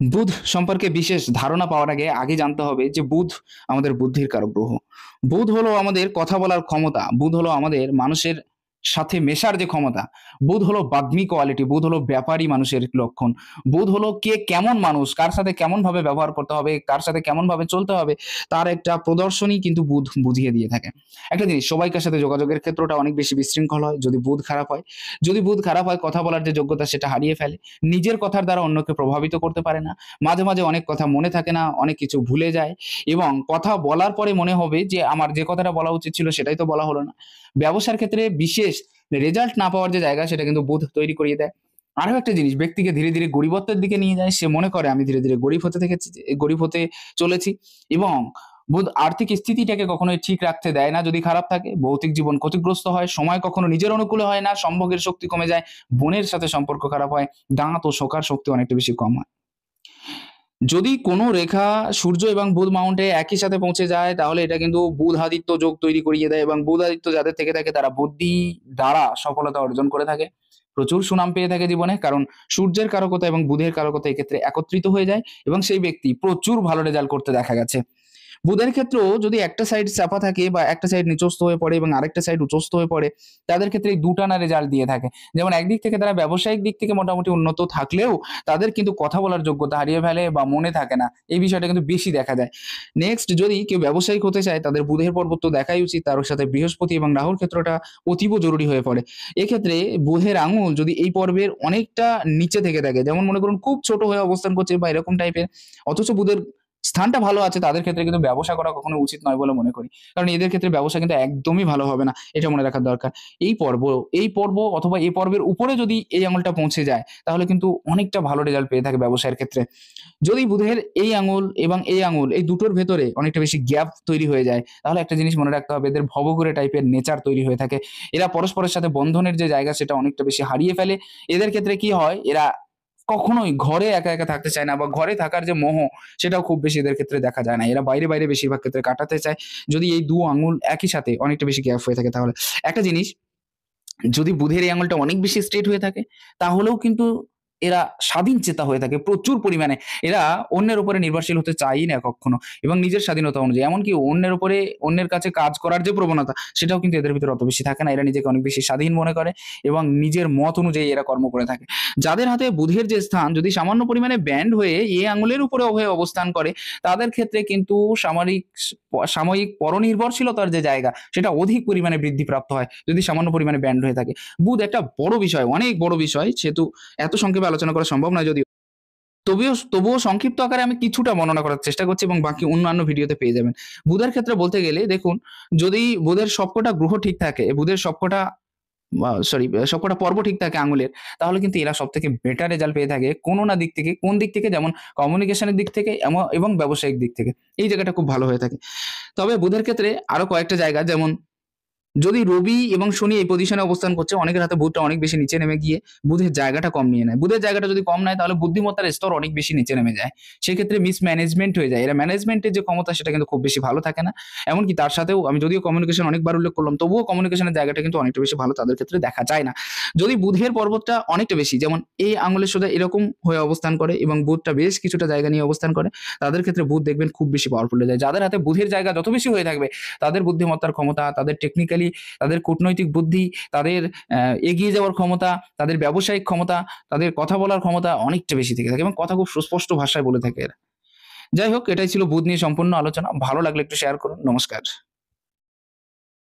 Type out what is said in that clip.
বুধ সম্পর্কে বিশেষ ধারণা পাওয়ার আগে জানতে হবে যে বুধ আমাদের বুদ্ধির কারক গ্রহ। বুধ হলো আমাদের কথা বলার ক্ষমতা, বুধ হলো আমাদের মানুষের সাথে মেশার যে ক্ষমতা, বুধ হলো বাগ্মী কোয়ালিটি, বুধ হলো ব্যাপারী মানুষের লক্ষণ। বুধ হলো কে কেমন মানুষ, কার সাথে কেমনভাবে ব্যবহার করতে হবে, কার সাথে কেমনভাবে চলতে হবে, তার একটা প্রদর্শনী কিন্তু বুধ বুঝিয়ে দিয়ে থাকে। একটা জিনিস, সবাইকার সাথে যোগাযোগের ক্ষেত্রটা অনেক বেশি বিশৃঙ্খল হয় যদি বুধ খারাপ হয়। যদি বুধ খারাপ হয়, কথা বলার যে যোগ্যতা সেটা হারিয়ে ফেলে। নিজের কথার দ্বারা অন্যকে প্রভাবিত করতে পারে না। মাঝে মাঝে অনেক কথা মনে থাকে না, অনেক কিছু ভুলে যায় এবং কথা বলার পরে মনে হবে যে আমার যে কথাটা বলা উচিত ছিল সেটাই তো বলা হলো না। ব্যবসার ক্ষেত্রে বিশেষ রেজাল্ট না পাওয়ার যে জায়গা সেটা কিন্তু বুধ তৈরি করিয়ে দেয়। আরো একটা জিনিস, ব্যক্তিকে ধীরে ধীরে গরিবত্বের দিকে নিয়ে যায়। সে মনে করে আমি ধীরে ধীরে গরিব হতে চলেছি। এবং বুধ আর্থিক স্থিতিটাকে কখনোই ঠিক রাখতে দেয় না যদি খারাপ থাকে। ভৌতিক জীবন ক্ষতিগ্রস্ত হয়, সময় কখনো নিজের অনুকূলে হয় না, সম্ভোগের শক্তি কমে যায়, বোনের সাথে সম্পর্ক খারাপ হয়, দাঁত ও শোকার শক্তি অনেকটা বেশি কম হয়। যদি কোনো রেখা সূর্য এবং বুধ মাউন্টে একই সাথে পৌঁছে যায় তাহলে এটা কিন্তু বুধাদিত্য যোগ তৈরি করিয়ে দেয়, এবং বুধাদিত্য যাদের থেকে থাকে তারা বুদ্ধি দ্বারা সফলতা অর্জন করে থাকে, প্রচুর সুনাম পেয়ে থাকে জীবনে। কারণ সূর্যের কারকতা এবং বুধের কারকতা এক্ষেত্রে একত্রিত হয়ে যায় এবং সেই ব্যক্তি প্রচুর ভালো রেজাল্ট করতে দেখা গেছে। বুধের ক্ষেত্রেও যদি একটা সাইড চাপা থাকে বা একটা সাইড নিচস্থ হয়ে পড়ে এবং আরেকটা সাইড উচ্চস্থ হয়ে পড়ে, তাদের ক্ষেত্রে এই দুটানা রেজাল্ট দিয়ে থাকে। যেমন একদিক থেকে তারা ব্যবসায়িক দিক থেকে মোটামুটি উন্নত থাকলেও তাদের কিন্তু কথা বলার যোগ্যতা হারিয়ে ফেলে বা মনে থাকে না। এই বিষয়টা কিন্তু বেশি দেখা যায়। নেক্সট, যদি কেউ ব্যবসায়িক হতে চায় তাদের বুধের পর্বত তো দেখাই উচিত, তার সাথে বৃহস্পতি এবং রাহুর ক্ষেত্রটা অতীব জরুরি হয়ে পড়ে। এক্ষেত্রে বুধের আঙুল যদি এই পর্বের অনেকটা নিচে থেকে থাকে, যেমন মনে করুন খুব ছোট হয়ে অবস্থান করছে বা এরকম টাইপের, অথচ বুধের স্থানটা ভালো আছে, তাদের ক্ষেত্রে কিন্তু ব্যবসা করা কখনো উচিত নয় বলে মনে করি। কারণ এদের ক্ষেত্রে ব্যবসা কিন্তু একদমই ভালো হবে না। এটা মনে রাখার দরকার। এই পর্ব এই পর্ব অথবা এই পর্বের উপরে যদি এই আঙুলটা পৌঁছে যায় তাহলে কিন্তু অনেকটা ভালো রেজাল্ট পেয়ে থাকে ব্যবসায়ের ক্ষেত্রে। যদি বুধের এই আঙুল এবং এই আঙুল এই দুটোর ভেতরে অনেকটা বেশি গ্যাপ তৈরি হয়ে যায় তাহলে একটা জিনিস মনে রাখতে হবে, এদের ভবঘুরে টাইপের নেচার তৈরি হয়ে থাকে। এরা পরস্পরের সাথে বন্ধনের যে জায়গা সেটা অনেকটা বেশি হারিয়ে ফেলে। এদের ক্ষেত্রে কি হয়, এরা কখনোই ঘরে একা থাকতে চায় না বা ঘরে থাকার যে মোহ সেটাও খুব বেশি এদের ক্ষেত্রে দেখা যায় না। এরা বাইরে বেশিরভাগ ক্ষেত্রে কাটাতে চায়। যদি এই ২ আঙুল একই সাথে অনেকটা বেশি গ্যাপ হয়ে থাকে তাহলে। একটা জিনিস, যদি বুধের এই আঙুলটা অনেক বেশি স্ট্রেট হয়ে থাকে তাহলেও কিন্তু এরা স্বাধীন চেতা হয়ে থাকে প্রচুর পরিমাণে। এরা অন্যের উপরে নির্ভরশীল হতে চায়ই না কখনো এবং নিজের স্বাধীনতা অনুযায়ী, এমনকি অন্যের উপরে অন্যের কাছে কাজ করার যে প্রবণতা সেটাও কিন্তু এদের ভিতরে অত বেশি থাকে না। এরা নিজেকে অনেক বেশি স্বাধীন মনে করে এবং নিজের মত অনুযায়ী এরা কর্ম করে থাকে। যাদের হাতে বুধের যে স্থান যদি সামান্য পরিমাণে ব্যান্ড হয়ে এই আঙুলের উপরে হয়ে অবস্থান করে তাদের ক্ষেত্রে কিন্তু সাময়িক পরনির্ভরশীলতার যে জায়গা সেটা অধিক পরিমাণে বৃদ্ধিপ্রাপ্ত হয় যদি সামান্য পরিমাণে ব্যান্ড হয়ে থাকে। বুধ একটা বড় বিষয়, অনেক বড় বিষয়, সেহেতু এত সংক্ষেপে আলোচনা করা সম্ভব নয় যদিও। তবুও সংক্ষিপ্ত আকারে আমি কিছুটা বর্ণনা করার চেষ্টা করছি এবং বাকি অন্যান্য ভিডিওতে পেয়ে যাবেন। বুধের ক্ষেত্রে বলতে গেলে দেখুন, যদি বুধের সবকটা গ্রহ ঠিক থাকে, বুধের সবকটা সবকটা পর্ব ঠিক থাকে আঙুলের, তাহলে কিন্তু এরা সবথেকে বেটার রেজাল্ট পেয়ে থাকে কোনো না দিক থেকে, কোন দিক থেকে, যেমন কমিউনিকেশনের দিক থেকে এবং ব্যবসায়িক দিক থেকে। এই জায়গাটা খুব ভালো হয়ে থাকে। তবে বুধের ক্ষেত্রে আরো কয়েকটা জায়গা, যেমন যদি রবি এবং শনি এই পজিশনে অবস্থান করছে, অনেকের হাতে বুধটা অনেক বেশি নিচে নেমে গিয়ে বুধের জায়গাটা কম নিয়ে নেয়। বুধের জায়গাটা যদি কম নেয় তাহলে বুদ্ধিমত্তার স্তর অনেক বেশি নিচে নেমে যায়। সেক্ষেত্রে মিসম্যানেজমেন্ট হয়ে যায়। এরা ম্যানেজমেন্টের যে ক্ষমতা সেটা কিন্তু খুব বেশি ভালো থাকে না। এমনকি তার সাথেও আমি যদিও কমিউনিকেশন অনেকবার উল্লেখ করলাম, তবুও কমিউনিকেশনের জায়গাটা কিন্তু অনেকটা বেশি ভালো তাদের ক্ষেত্রে দেখা যায় না। যদি বুধের পর্বতটা অনেকটা বেশি, যেমন এই আঙুলের সোজা এরকম হয়ে অবস্থান করে এবং বুধটা বেশ কিছুটা জায়গা নিয়ে অবস্থান করে, তাদের ক্ষেত্রে বুধ দেখবেন খুব বেশি পাওয়ারফুল হয়ে যায়। যাদের হাতে বুধের জায়গা যত বেশি হয়ে থাকবে তাদের বুদ্ধিমত্তার ক্ষমতা, তাদের টেকনিক্যালি, তাদের কূটনৈতিক বুদ্ধি, তাদের এগিয়ে যাওয়ার ক্ষমতা, তাদের ব্যবসায়িক ক্ষমতা, তাদের কথা বলার ক্ষমতা অনেকটা বেশি থেকে থাকে এবং কথা খুব সুস্পষ্ট ভাষায় বলে থাকে এরা। যাই হোক, এটাই ছিল বুধ নিয়ে সম্পূর্ণ আলোচনা। ভালো লাগলে একটু শেয়ার করুন। নমস্কার।